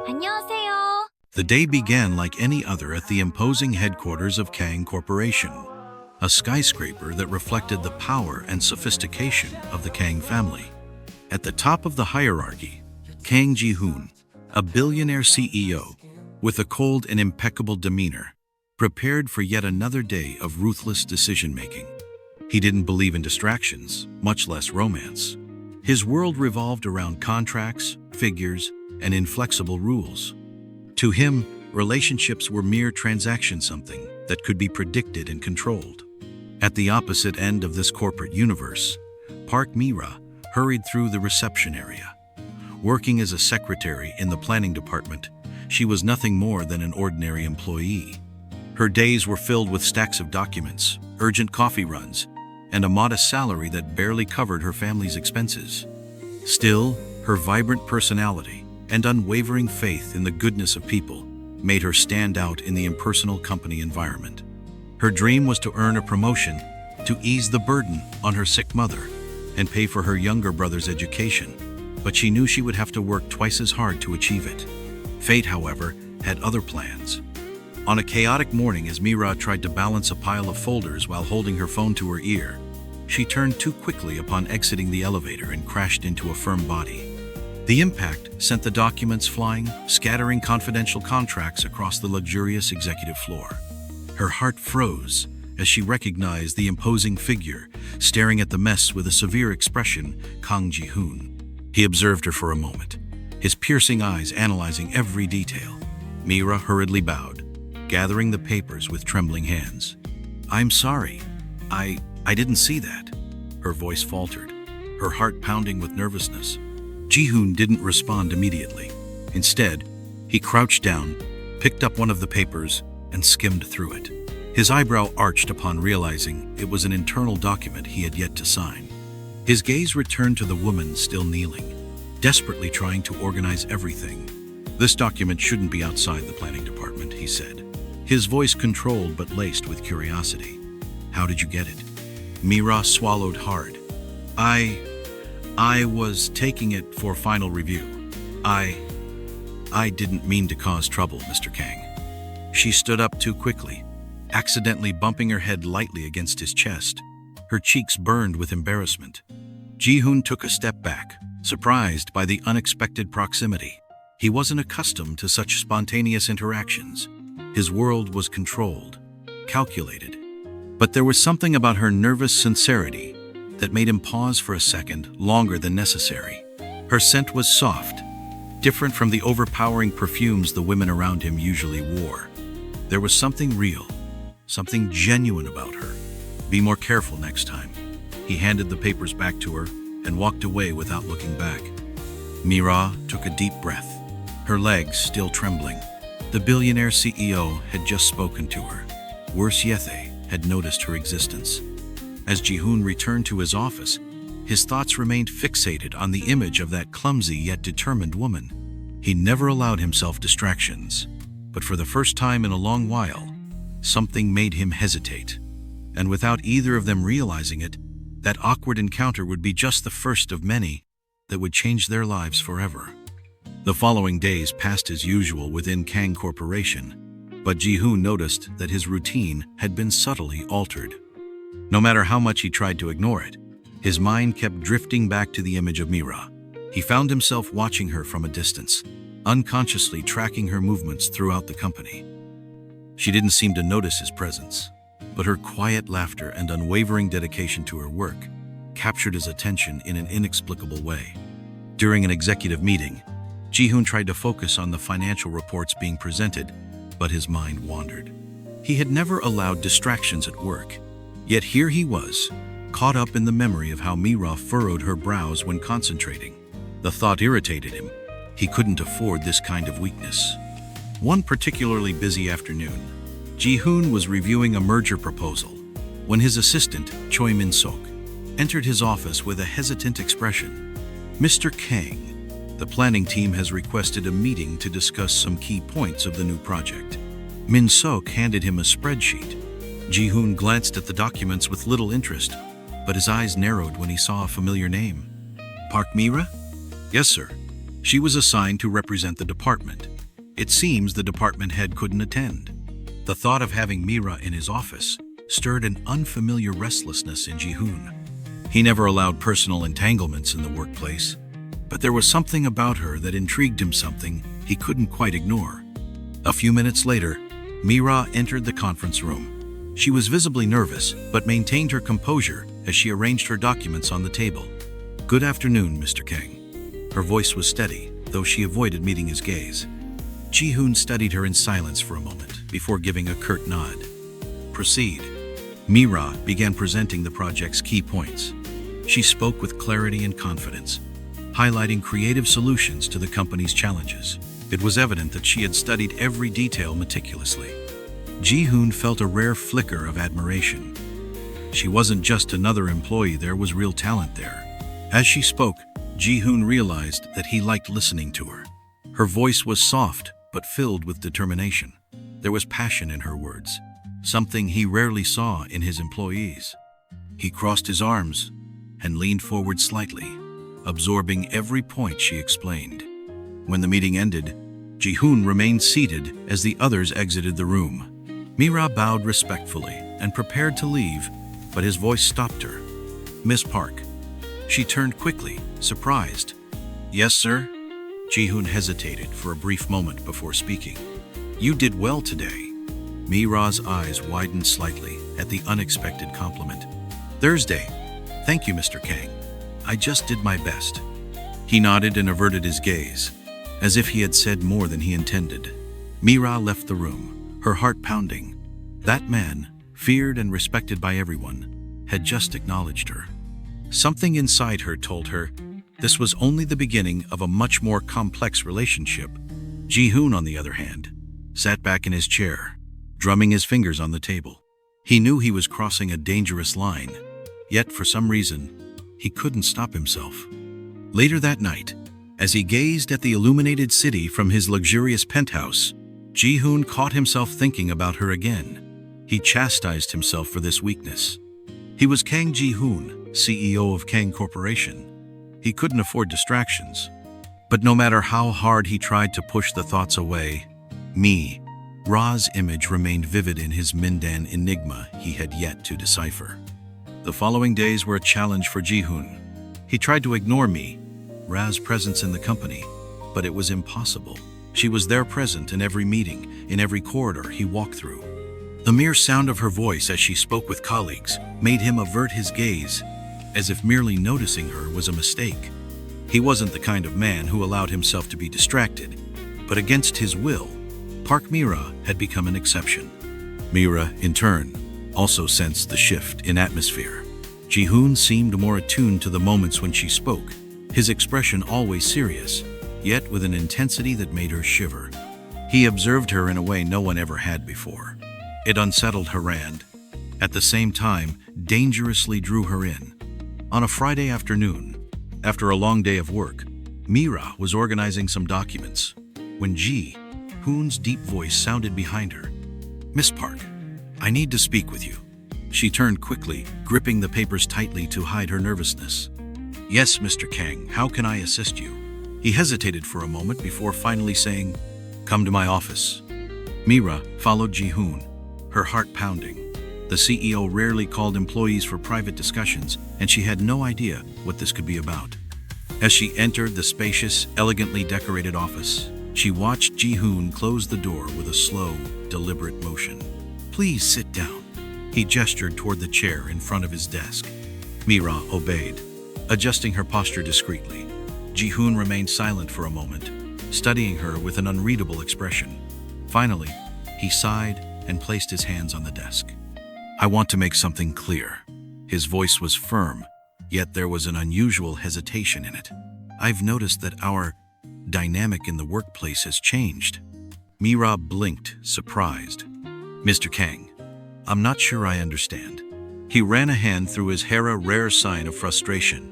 안녕하세요. The day began like any other at the imposing headquarters of Kang Corporation, a skyscraper that reflected the power and sophistication of the Kang family. At the top of the hierarchy, Kang Ji-hoon, a billionaire CEO with a cold and impeccable demeanor, prepared for yet another day of ruthless decision-making. He didn't believe in distractions, much less romance. His world revolved around contracts, figures, and inflexible rules. To him, relationships were mere transaction, something that could be predicted and controlled. At the opposite end of this corporate universe, Park Mira hurried through the reception area. Working as a secretary in the planning department, she was nothing more than an ordinary employee. Her days were filled with stacks of documents, urgent coffee runs, and a modest salary that barely covered her family's expenses. Still, her vibrant personality and unwavering faith in the goodness of people made her stand out in the impersonal company environment. Her dream was to earn a promotion, to ease the burden on her sick mother, and pay for her younger brother's education, but she knew she would have to work twice as hard to achieve it. Fate, however, had other plans. On a chaotic morning, as Mira tried to balance a pile of folders while holding her phone to her ear, she turned too quickly upon exiting the elevator and crashed into a firm body. The impact sent the documents flying, scattering confidential contracts across the luxurious executive floor. Her heart froze as she recognized the imposing figure staring at the mess with a severe expression, Kang Ji-hoon. He observed her for a moment, his piercing eyes analyzing every detail. Mira hurriedly bowed, gathering the papers with trembling hands. "I'm sorry. I didn't see that." Her voice faltered, her heart pounding with nervousness. Ji-hoon didn't respond immediately. Instead, he crouched down, picked up one of the papers, and skimmed through it. His eyebrow arched upon realizing it was an internal document he had yet to sign. His gaze returned to the woman still kneeling, desperately trying to organize everything. "This document shouldn't be outside the planning department," he said, his voice controlled but laced with curiosity. "How did you get it?" Mira swallowed hard. I was taking it for final review. I didn't mean to cause trouble, Mr. Kang." She stood up too quickly, accidentally bumping her head lightly against his chest. Her cheeks burned with embarrassment. Ji-hoon took a step back, surprised by the unexpected proximity. He wasn't accustomed to such spontaneous interactions. His world was controlled, calculated. But there was something about her nervous sincerity that made him pause for a second longer than necessary. Her scent was soft, different from the overpowering perfumes the women around him usually wore. There was something real, something genuine about her. "Be more careful next time." He handed the papers back to her and walked away without looking back. Mira took a deep breath, her legs still trembling. The billionaire CEO had just spoken to her. Worse yet, had noticed her existence. As Ji-hoon returned to his office, his thoughts remained fixated on the image of that clumsy yet determined woman. He never allowed himself distractions, but for the first time in a long while, something made him hesitate. And without either of them realizing it, that awkward encounter would be just the first of many that would change their lives forever. The following days passed as usual within Kang Corporation, but Ji-hoon noticed that his routine had been subtly altered. No matter how much he tried to ignore it, his mind kept drifting back to the image of Mira. He found himself watching her from a distance, unconsciously tracking her movements throughout the company. She didn't seem to notice his presence, but her quiet laughter and unwavering dedication to her work captured his attention in an inexplicable way. During an executive meeting, Ji-hoon tried to focus on the financial reports being presented, but his mind wandered. He had never allowed distractions at work, yet here he was, caught up in the memory of how Mira furrowed her brows when concentrating. The thought irritated him. He couldn't afford this kind of weakness. One particularly busy afternoon, Ji-hoon was reviewing a merger proposal when his assistant, Choi Min-sok, entered his office with a hesitant expression. "Mr. Kang, the planning team has requested a meeting to discuss some key points of the new project." Min-sok handed him a spreadsheet. Ji-hoon glanced at the documents with little interest, but his eyes narrowed when he saw a familiar name. "Park Mira?" "Yes, sir." She was assigned to represent the department. It seems the department head couldn't attend. The thought of having Mira in his office stirred an unfamiliar restlessness in Ji-hoon. He never allowed personal entanglements in the workplace, but there was something about her that intrigued him, something he couldn't quite ignore. A few minutes later, Mira entered the conference room. She was visibly nervous, but maintained her composure as she arranged her documents on the table. "Good afternoon, Mr. Kang." Her voice was steady, though she avoided meeting his gaze. Ji-hoon studied her in silence for a moment before giving a curt nod. "Proceed." Mira began presenting the project's key points. She spoke with clarity and confidence, highlighting creative solutions to the company's challenges. It was evident that she had studied every detail meticulously. Ji-hoon felt a rare flicker of admiration. She wasn't just another employee, there was real talent there. As she spoke, Ji-hoon realized that he liked listening to her. Her voice was soft, but filled with determination. There was passion in her words, something he rarely saw in his employees. He crossed his arms and leaned forward slightly, absorbing every point she explained. When the meeting ended, Ji-hoon remained seated as the others exited the room. Mira bowed respectfully and prepared to leave, but his voice stopped her. "Miss Park." She turned quickly, surprised. "Yes, sir?" Ji-hoon hesitated for a brief moment before speaking. "You did well today." Mira's eyes widened slightly at the unexpected compliment. "Thursday. Thank you, Mr. Kang. I just did my best." He nodded and averted his gaze, as if he had said more than he intended. Mira left the room, her heart pounding. That man, feared and respected by everyone, had just acknowledged her. Something inside her told her this was only the beginning of a much more complex relationship. Ji-hoon, on the other hand, sat back in his chair, drumming his fingers on the table. He knew he was crossing a dangerous line, yet for some reason, he couldn't stop himself. Later that night, as he gazed at the illuminated city from his luxurious penthouse, Ji-hoon caught himself thinking about her again. He chastised himself for this weakness. He was Kang Ji-hoon, CEO of Kang Corporation. He couldn't afford distractions. But no matter how hard he tried to push the thoughts away, Ra's image remained vivid in his Mindan enigma he had yet to decipher. The following days were a challenge for Ji-hoon. He tried to ignore Ra's presence in the company, but it was impossible. She was there, present in every meeting, in every corridor he walked through. The mere sound of her voice as she spoke with colleagues made him avert his gaze, as if merely noticing her was a mistake. He wasn't the kind of man who allowed himself to be distracted, but against his will, Park Mira had become an exception. Mira, in turn, also sensed the shift in atmosphere. Ji-hoon seemed more attuned to the moments when she spoke, his expression always serious, yet with an intensity that made her shiver. He observed her in a way no one ever had before. It unsettled her and, at the same time, dangerously drew her in. On a Friday afternoon, after a long day of work, Mira was organizing some documents when Ji-hoon's deep voice sounded behind her. "Miss Park, I need to speak with you." She turned quickly, gripping the papers tightly to hide her nervousness. "Yes, Mr. Kang, how can I assist you?" He hesitated for a moment before finally saying, "Come to my office." Mira followed Ji-hoon, her heart pounding. The CEO rarely called employees for private discussions, and she had no idea what this could be about. As she entered the spacious, elegantly decorated office, she watched Ji-hoon close the door with a slow, deliberate motion. "Please sit down." He gestured toward the chair in front of his desk. Mira obeyed, adjusting her posture discreetly. Ji-hoon remained silent for a moment, studying her with an unreadable expression. Finally, he sighed and placed his hands on the desk. "I want to make something clear." His voice was firm, yet there was an unusual hesitation in it. "I've noticed that our dynamic in the workplace has changed." Mira blinked, surprised. "Mr. Kang, I'm not sure I understand." He ran a hand through his hair, a rare sign of frustration.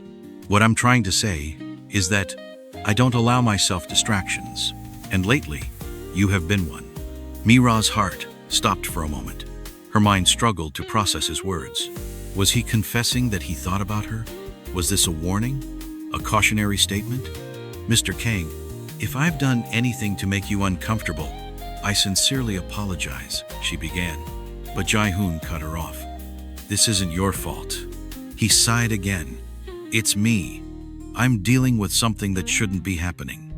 "What I'm trying to say is that I don't allow myself distractions, and lately, you have been one." Mira's heart stopped for a moment. Her mind struggled to process his words. Was he confessing that he thought about her? Was this a warning? A cautionary statement? "Mr. Kang, If I've done anything to make you uncomfortable, I sincerely apologize, she began. But Jae-hoon cut her off. This isn't your fault. He sighed again. It's me. I'm dealing with something that shouldn't be happening.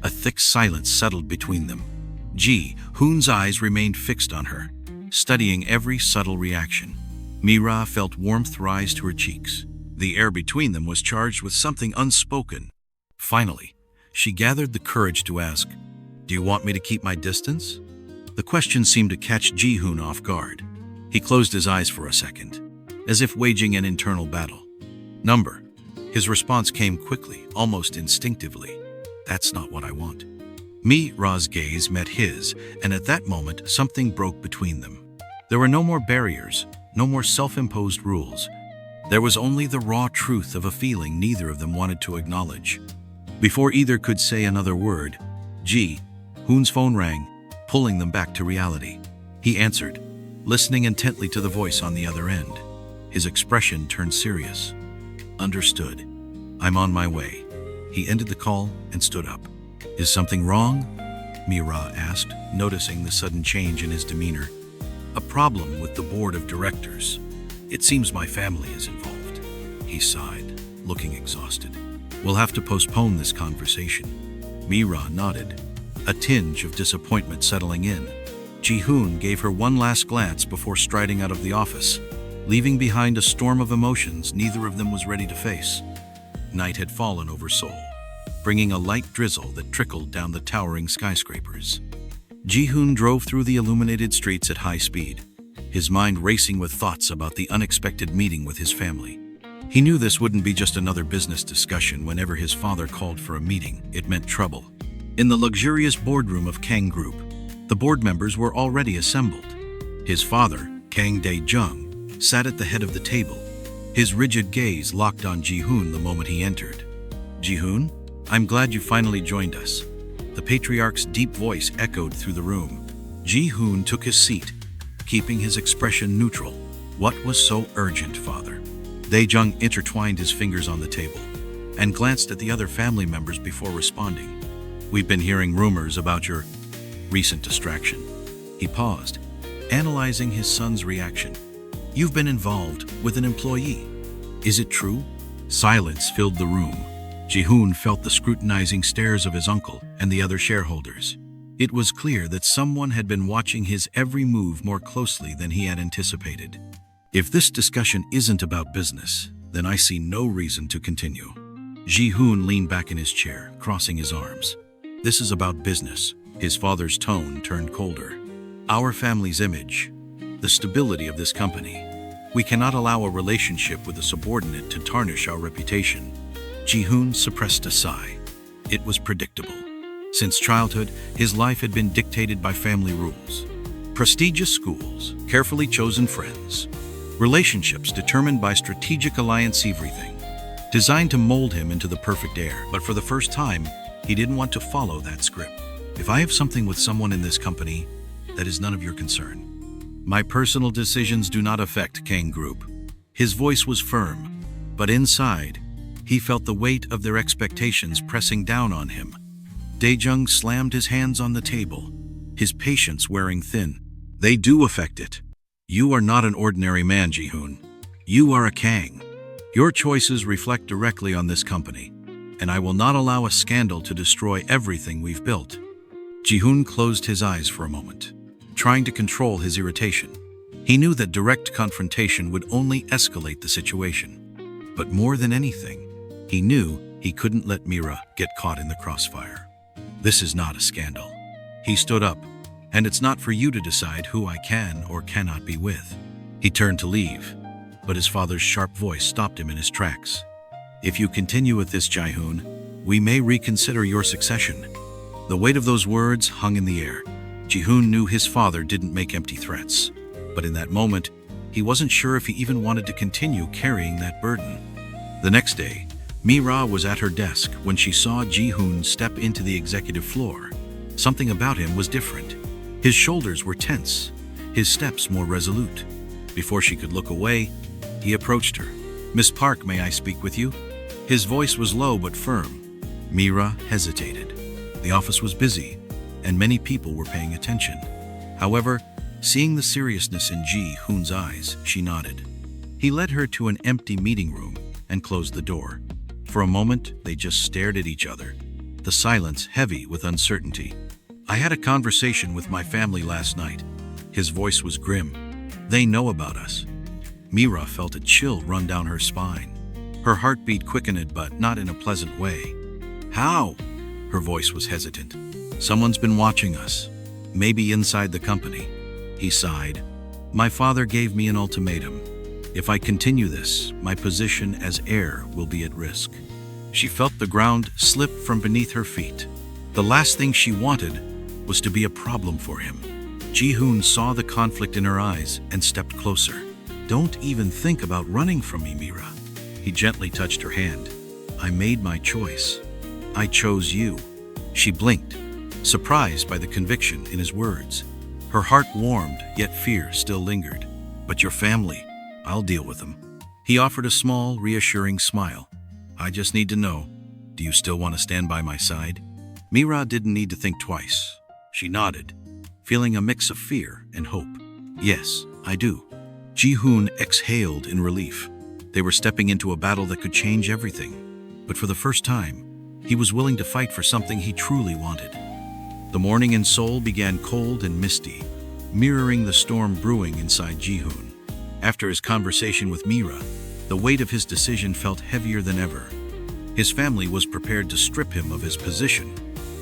A thick silence settled between them. Ji-hoon's eyes remained fixed on her, studying every subtle reaction. Mira felt warmth rise to her cheeks. The air between them was charged with something unspoken. Finally, she gathered the courage to ask, "Do you want me to keep my distance?" The question seemed to catch Ji-hoon off guard. He closed his eyes for a second, as if waging an internal battle. "Number." His response came quickly, almost instinctively. "That's not what I want." Mira's gaze met his, and at that moment, something broke between them. There were no more barriers, no more self-imposed rules. There was only the raw truth of a feeling neither of them wanted to acknowledge. Before either could say another word, Ji-hoon's phone rang, pulling them back to reality. He answered, listening intently to the voice on the other end. His expression turned serious. "Understood. I'm on my way." He ended the call and stood up. "Is something wrong?" Mira asked, noticing the sudden change in his demeanor. "A problem with the board of directors. It seems my family is involved." He sighed, looking exhausted. "We'll have to postpone this conversation." Mira nodded, a tinge of disappointment settling in. Ji-hoon gave her one last glance before striding out of the office, leaving behind a storm of emotions neither of them was ready to face. Night had fallen over Seoul, bringing a light drizzle that trickled down the towering skyscrapers. Ji-hoon drove through the illuminated streets at high speed, his mind racing with thoughts about the unexpected meeting with his family. He knew this wouldn't be just another business discussion. Whenever his father called for a meeting, it meant trouble. In the luxurious boardroom of Kang Group, the board members were already assembled. His father, Kang Dae-jung, sat at the head of the table, his rigid gaze locked on Ji-hoon the moment he entered. "Ji-hoon, I'm glad you finally joined us." The patriarch's deep voice echoed through the room. Ji-hoon took his seat, keeping his expression neutral. "What was so urgent, father?" Dae-jung intertwined his fingers on the table and glanced at the other family members before responding. "We've been hearing rumors about your recent distraction." He paused, analyzing his son's reaction. "You've been involved with an employee. Is it true?" Silence filled the room. Ji-hoon felt the scrutinizing stares of his uncle and the other shareholders. It was clear that someone had been watching his every move more closely than he had anticipated. "If this discussion isn't about business, then I see no reason to continue." Ji-hoon leaned back in his chair, crossing his arms. "This is about business." His father's tone turned colder. "Our family's image, the stability of this company. We cannot allow a relationship with a subordinate to tarnish our reputation." Ji-hoon suppressed a sigh. It was predictable. Since childhood, his life had been dictated by family rules. Prestigious schools, carefully chosen friends, relationships determined by strategic alliance, everything designed to mold him into the perfect heir. But for the first time, he didn't want to follow that script. "If I have something with someone in this company, that is none of your concern. My personal decisions do not affect Kang Group." His voice was firm, but inside, he felt the weight of their expectations pressing down on him. Dae-jung slammed his hands on the table, his patience wearing thin. "They do affect it. You are not an ordinary man, Ji-hoon. You are a Kang. Your choices reflect directly on this company, and I will not allow a scandal to destroy everything we've built." Ji-hoon closed his eyes for a moment, trying to control his irritation. He knew that direct confrontation would only escalate the situation. But more than anything, he knew he couldn't let Mira get caught in the crossfire. "This is not a scandal." He stood up. "And it's not for you to decide who I can or cannot be with." He turned to leave, but his father's sharp voice stopped him in his tracks. "If you continue with this, Jae-hoon, we may reconsider your succession." The weight of those words hung in the air. Ji-hoon knew his father didn't make empty threats, but in that moment, he wasn't sure if he even wanted to continue carrying that burden. The next day, Mira was at her desk when she saw Ji-hoon step into the executive floor. Something about him was different. His shoulders were tense, his steps more resolute. Before she could look away, he approached her. "Miss Park, may I speak with you?" His voice was low but firm. Mira hesitated. The office was busy, and many people were paying attention. However, seeing the seriousness in Ji-hoon's eyes, she nodded. He led her to an empty meeting room and closed the door. For a moment, they just stared at each other, the silence heavy with uncertainty. "I had a conversation with my family last night." His voice was grim. "They know about us." Mira felt a chill run down her spine. Her heartbeat quickened, but not in a pleasant way. "How?" Her voice was hesitant. "Someone's been watching us. Maybe inside the company." He sighed. "My father gave me an ultimatum. If I continue this, my position as heir will be at risk." She felt the ground slip from beneath her feet. The last thing she wanted was to be a problem for him. Ji-hoon saw the conflict in her eyes and stepped closer. "Don't even think about running from me, Mira." He gently touched her hand. "I made my choice. I chose you." She blinked, surprised by the conviction in his words. Her heart warmed, yet fear still lingered. "But your family, I'll deal with them." He offered a small, reassuring smile. "I just need to know, do you still want to stand by my side?" Mira didn't need to think twice. She nodded, feeling a mix of fear and hope. "Yes, I do." Ji-hoon exhaled in relief. They were stepping into a battle that could change everything. But for the first time, he was willing to fight for something he truly wanted. The morning in Seoul began cold and misty, mirroring the storm brewing inside Ji-hoon. After his conversation with Mira, the weight of his decision felt heavier than ever. His family was prepared to strip him of his position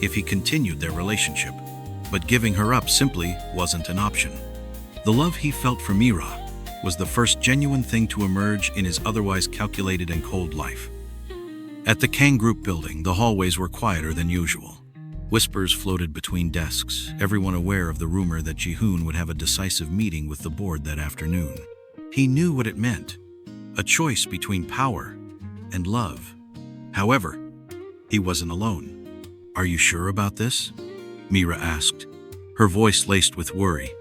if he continued their relationship, but giving her up simply wasn't an option. The love he felt for Mira was the first genuine thing to emerge in his otherwise calculated and cold life. At the Kang Group building, the hallways were quieter than usual. Whispers floated between desks, everyone aware of the rumor that Ji-hoon would have a decisive meeting with the board that afternoon. He knew what it meant, a choice between power and love. However, he wasn't alone. "Are you sure about this?" Mira asked, her voice laced with worry.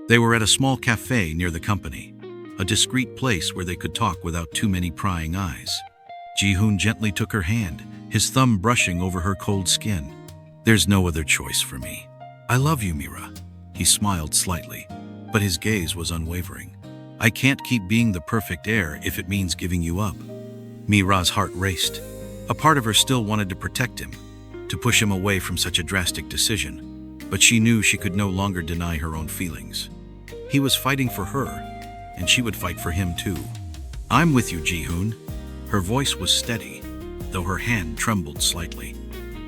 They were at a small cafe near the company, a discreet place where they could talk without too many prying eyes. Ji-hoon gently took her hand, his thumb brushing over her cold skin. "There's no other choice for me. I love you, Mira." He smiled slightly, but his gaze was unwavering. "I can't keep being the perfect heir if it means giving you up." Mira's heart raced. A part of her still wanted to protect him, to push him away from such a drastic decision, but she knew she could no longer deny her own feelings. He was fighting for her, and she would fight for him too. "I'm with you, Ji-hoon." Her voice was steady, though her hand trembled slightly.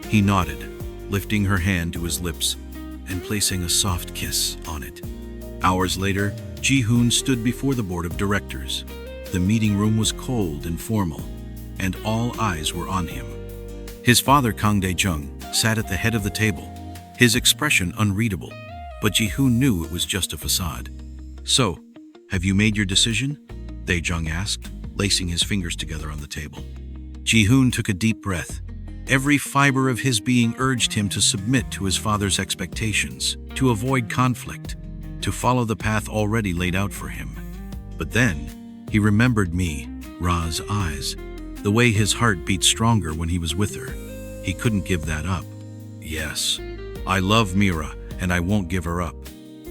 He nodded, lifting her hand to his lips and placing a soft kiss on it. Hours later, Ji-hoon stood before the board of directors. The meeting room was cold and formal, and all eyes were on him. His father, Kang Dae-jung, sat at the head of the table, his expression unreadable, but Ji-hoon knew it was just a facade. "So, have you made your decision?" Dae-jung asked, lacing his fingers together on the table. Ji-hoon took a deep breath. Every fiber of his being urged him to submit to his father's expectations, to avoid conflict, to follow the path already laid out for him. But then, he remembered Mira's eyes, the way his heart beat stronger when he was with her. He couldn't give that up. "Yes, I love Mira, and I won't give her up."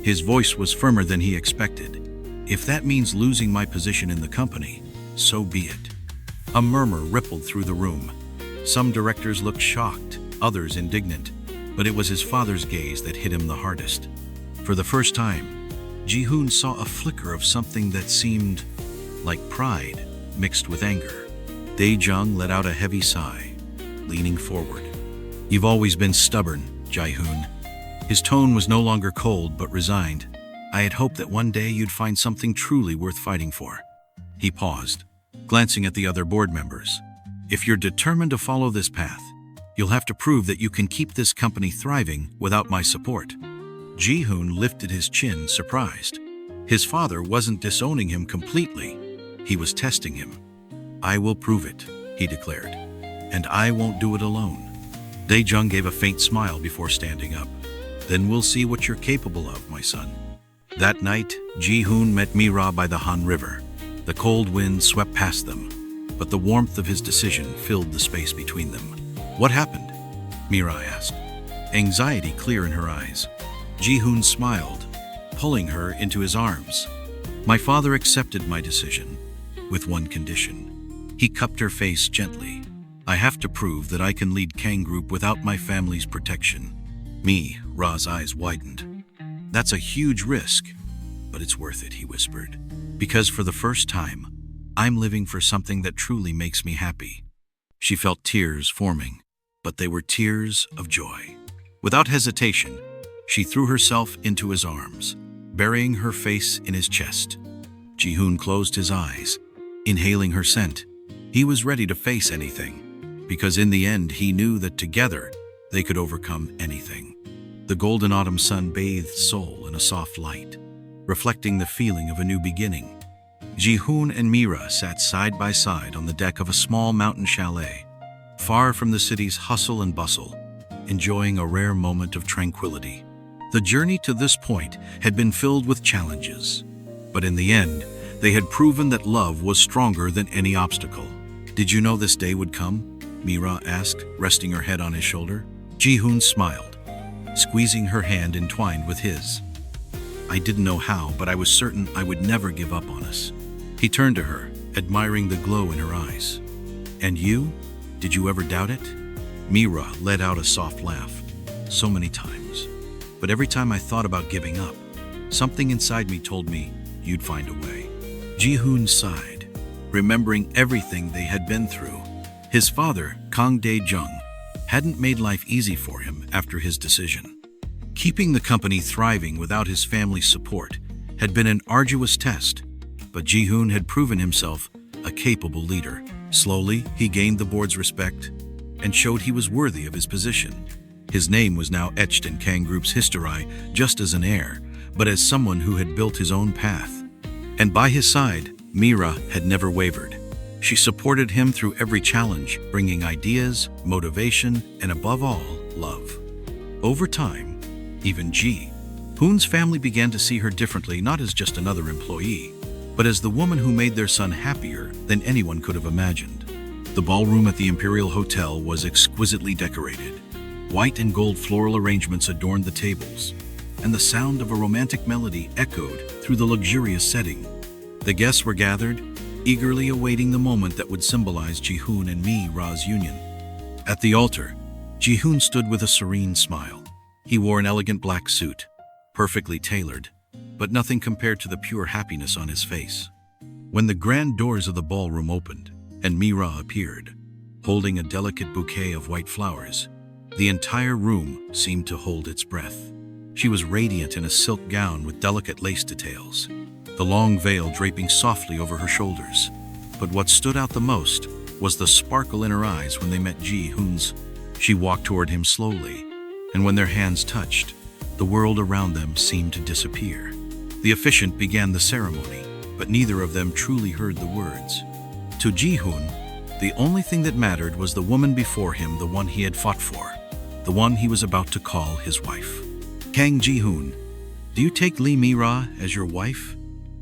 His voice was firmer than he expected. "If that means losing my position in the company, so be it." A murmur rippled through the room. Some directors looked shocked, others indignant, but it was his father's gaze that hit him the hardest. For the first time, Ji-hoon saw a flicker of something that seemed like pride mixed with anger. Dae-jung let out a heavy sigh, leaning forward. "You've always been stubborn, Ji-hoon." His tone was no longer cold but resigned. "I had hoped that one day you'd find something truly worth fighting for." He paused, glancing at the other board members. "If you're determined to follow this path, you'll have to prove that you can keep this company thriving without my support." Ji-hoon lifted his chin, surprised. His father wasn't disowning him completely. He was testing him. "I will prove it," he declared, "and I won't do it alone." Dae-jung gave a faint smile before standing up. "Then we'll see what you're capable of, my son." That night, Ji-hoon met Mira by the Han River. The cold wind swept past them, but the warmth of his decision filled the space between them. "What happened?" Mira asked. anxiety clear in her eyes. Ji-hoon smiled, pulling her into his arms. My father accepted my decision, with one condition. He cupped her face gently. I have to prove that I can lead Kang Group without my family's protection. Ra's eyes widened. That's a huge risk, but it's worth it, he whispered. Because for the first time, I'm living for something that truly makes me happy. She felt tears forming, but they were tears of joy. Without hesitation, she threw herself into his arms, burying her face in his chest. Ji-hoon closed his eyes, inhaling her scent. He was ready to face anything, because in the end he knew that together they could overcome anything. The golden autumn sun bathed Seoul in a soft light, reflecting the feeling of a new beginning. Ji-hoon and Mira sat side by side on the deck of a small mountain chalet, far from the city's hustle and bustle, enjoying a rare moment of tranquility. The journey to this point had been filled with challenges, but in the end, they had proven that love was stronger than any obstacle. Did you know this day would come? Mira asked, resting her head on his shoulder. Ji-hoon smiled, squeezing her hand entwined with his. I didn't know how, but I was certain I would never give up on us. He turned to her, admiring the glow in her eyes. And you? Did you ever doubt it? Mira let out a soft laugh. So many times. But every time I thought about giving up, something inside me told me you'd find a way. Ji-hoon sighed, remembering everything they had been through. His father, Kang Dae-jung, hadn't made life easy for him after his decision. Keeping the company thriving without his family's support had been an arduous test, but Ji-hoon had proven himself a capable leader. Slowly, he gained the board's respect and showed he was worthy of his position. His name was now etched in Kang Group's history, just as an heir, but as someone who had built his own path. And by his side, Mira had never wavered. She supported him through every challenge, bringing ideas, motivation, and above all, love. Over time, even Ji-hoon's family began to see her differently, not as just another employee, but as the woman who made their son happier than anyone could have imagined. The ballroom at the Imperial Hotel was exquisitely decorated. White and gold floral arrangements adorned the tables, and the sound of a romantic melody echoed through the luxurious setting. The guests were gathered, eagerly awaiting the moment that would symbolize Ji-hoon and Mira's union. At the altar, Ji-hoon stood with a serene smile. He wore an elegant black suit, perfectly tailored, but nothing compared to the pure happiness on his face. When the grand doors of the ballroom opened and Mira appeared, holding a delicate bouquet of white flowers, the entire room seemed to hold its breath. She was radiant in a silk gown with delicate lace details, the long veil draping softly over her shoulders. But what stood out the most was the sparkle in her eyes when they met Ji-hoon's. She walked toward him slowly, and when their hands touched, the world around them seemed to disappear. The officiant began the ceremony, but neither of them truly heard the words. To Ji-hoon, the only thing that mattered was the woman before him, the one he had fought for, the one he was about to call his wife. Kang Ji-hoon, do you take Lee Mira as your wife,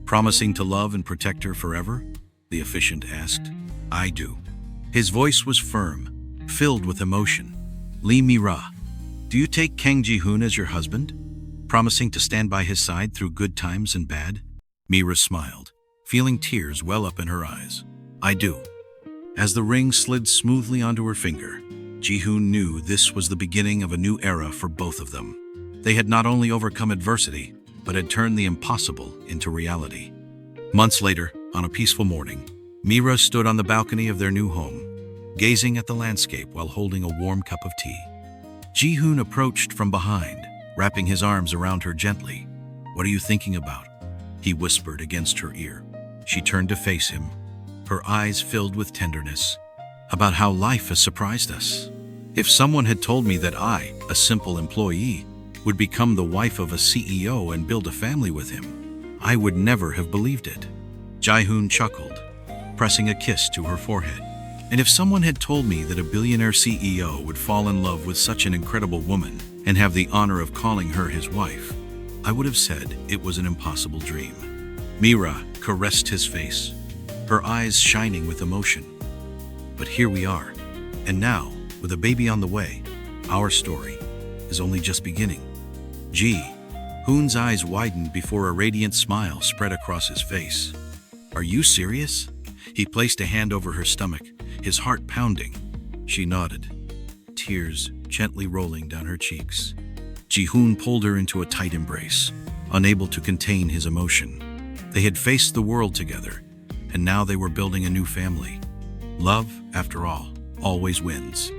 promising to love and protect her forever? The officiant asked. I do. His voice was firm, filled with emotion. Lee Mira, do you take Kang Ji-hoon as your husband, promising to stand by his side through good times and bad? Mira smiled, feeling tears well up in her eyes. I do. As the ring slid smoothly onto her finger, Ji-hoon knew this was the beginning of a new era for both of them. They had not only overcome adversity, but had turned the impossible into reality. Months later, on a peaceful morning, Mira stood on the balcony of their new home, gazing at the landscape while holding a warm cup of tea. Ji-hoon approached from behind, wrapping his arms around her gently. What are you thinking about? He whispered against her ear. She turned to face him, her eyes filled with tenderness. About how life has surprised us. If someone had told me that I, a simple employee, would become the wife of a CEO and build a family with him, I would never have believed it. Ji-hoon chuckled, pressing a kiss to her forehead. And if someone had told me that a billionaire CEO would fall in love with such an incredible woman and have the honor of calling her his wife, I would have said it was an impossible dream. Mira caressed his face, her eyes shining with emotion. But here we are, and now, with a baby on the way, our story is only just beginning. Ji-hoon's eyes widened before a radiant smile spread across his face. Are you serious? He placed a hand over her stomach, his heart pounding. She nodded, tears gently rolling down her cheeks. Ji-hoon pulled her into a tight embrace, unable to contain his emotion. They had faced the world together, and now they were building a new family. Love, after all, always wins.